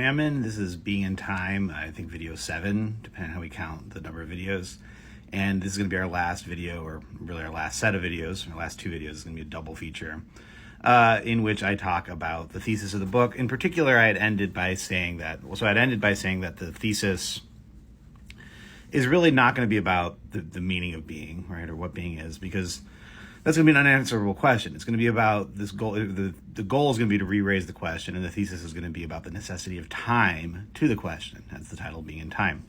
I'm in. This is Being in Time, I think video 7, depending on how we count the number of videos. And this is going to be our last video, or really our last set of videos. Our last 2 videos is going to be a double feature, in which I talk about the thesis of the book. In particular, I had ended by saying that, the thesis is really not going to be about the meaning of being, right, or what being is, because that's going to be an unanswerable question. It's going to be about this goal. The goal is going to be to re-raise the question, and the thesis is going to be about the necessity of time to the question. That's the title, Being in Time.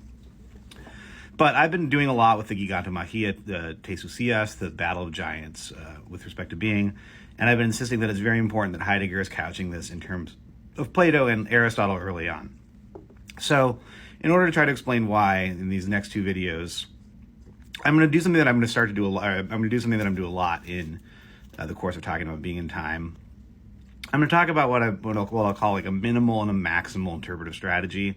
But I've been doing a lot with the gigantomachia, the tesousias, the battle of giants, with respect to being, and I've been insisting that it's very important that Heidegger is couching this in terms of Plato and Aristotle early on. So, in order to try to explain why, in these next 2 videos, I'm going to do something that I'm going to do a lot in the course of talking about being in time. I'm going to talk about what I'll call like a minimal and a maximal interpretive strategy.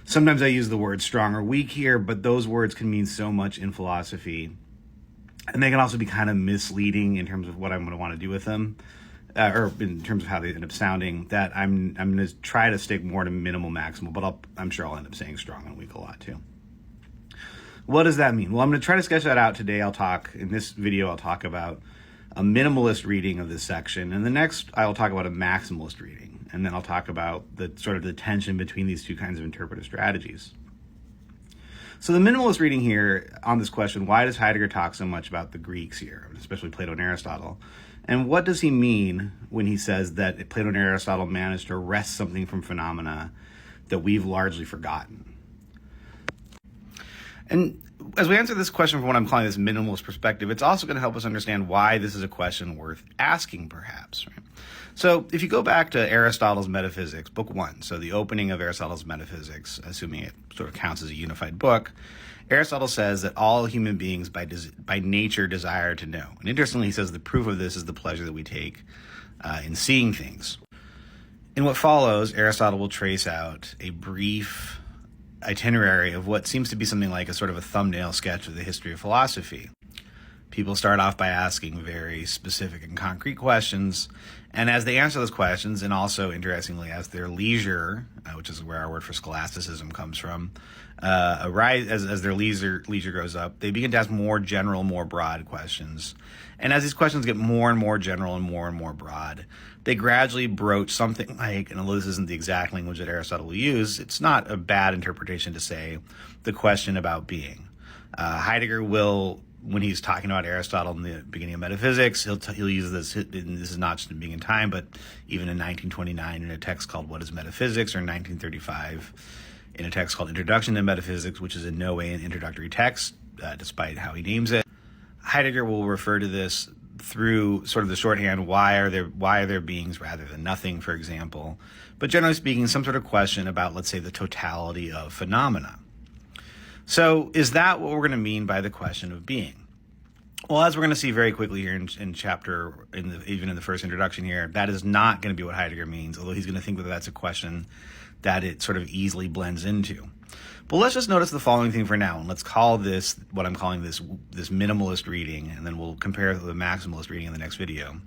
Sometimes I use the word strong or weak here, but those words can mean so much in philosophy, and they can also be kind of misleading in terms of what I'm going to want to do with them, or in terms of how they end up sounding. That I'm going to try to stick more to minimal, maximal, but I'm sure I'll end up saying strong and weak a lot too. What does that mean? Well, I'm going to try to sketch that out today. In this video, I'll talk about a minimalist reading of this section. And the next, I will talk about a maximalist reading. And then I'll talk about the sort of the tension between these 2 kinds of interpretive strategies. So the minimalist reading here on this question, why does Heidegger talk so much about the Greeks here, especially Plato and Aristotle? And what does he mean when he says that Plato and Aristotle managed to wrest something from phenomena that we've largely forgotten? And as we answer this question from what I'm calling this minimalist perspective, it's also going to help us understand why this is a question worth asking, perhaps. Right? So if you go back to Aristotle's Metaphysics, Book 1, so the opening of Aristotle's Metaphysics, assuming it sort of counts as a unified book, Aristotle says that all human beings by nature desire to know. And interestingly, he says the proof of this is the pleasure that we take in seeing things. In what follows, Aristotle will trace out a brief itinerary of what seems to be something like a sort of a thumbnail sketch of the history of philosophy. People start off by asking very specific and concrete questions, and as they answer those questions, and also interestingly as their leisure, which is where our word for scholasticism comes from, as their leisure goes up, they begin to ask more general, more broad questions. And as these questions get more and more general and more broad, they gradually broach something like, and although this isn't the exact language that Aristotle will use, it's not a bad interpretation to say the question about being. Heidegger will, when he's talking about Aristotle in the beginning of Metaphysics, he'll use this, and this is not just in Being in Time, but even in 1929 in a text called What is Metaphysics, or in 1935 in a text called Introduction to Metaphysics, which is in no way an introductory text, despite how he names it. Heidegger will refer to this through sort of the shorthand, why are there beings rather than nothing, for example. But generally speaking, some sort of question about, let's say, the totality of phenomena. So is that what we're going to mean by the question of being? Well, as we're going to see very quickly here even in the first introduction here, that is not going to be what Heidegger means, although he's going to think that that's a question that it sort of easily blends into. But let's just notice the following thing for now, and let's call this what I'm calling this minimalist reading, and then we'll compare the maximalist reading in the next video.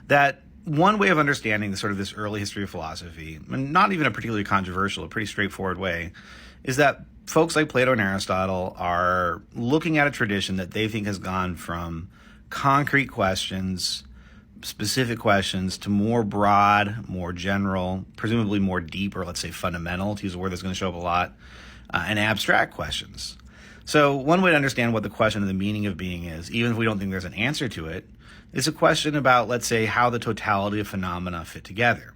That one way of understanding this early history of philosophy, and not even a particularly controversial, a pretty straightforward way, is that folks like Plato and Aristotle are looking at a tradition that they think has gone from concrete questions, specific questions, to more broad, more general, presumably more deep, or let's say fundamental, to use a word that's going to show up a lot, and abstract questions. So one way to understand what the question of the meaning of being is, even if we don't think there's an answer to it, is a question about, let's say, how the totality of phenomena fit together.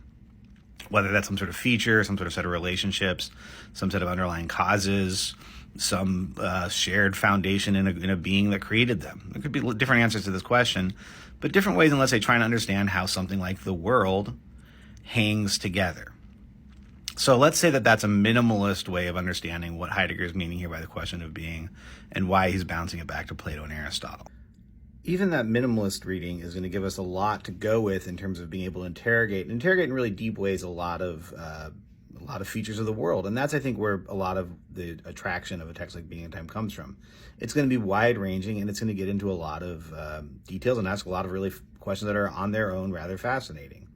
Whether that's some sort of feature, some sort of set of relationships, some set of underlying causes, some shared foundation in a being that created them. There could be different answers to this question, but different ways in, let's say, trying to understand how something like the world hangs together. So let's say that that's a minimalist way of understanding what Heidegger is meaning here by the question of being, and why he's bouncing it back to Plato and Aristotle. Even that minimalist reading is going to give us a lot to go with in terms of being able to interrogate in really deep ways a lot of features of the world. And that's, I think, where a lot of the attraction of a text like Being in Time comes from. It's going to be wide-ranging, and it's going to get into a lot of details and ask a lot of really questions that are on their own rather fascinating.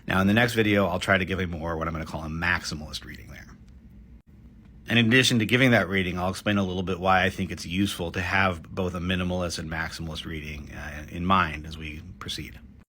Now, in the next video, I'll try to give a more what I'm going to call a maximalist reading there. And in addition to giving that reading, I'll explain a little bit why I think it's useful to have both a minimalist and maximalist reading in mind as we proceed.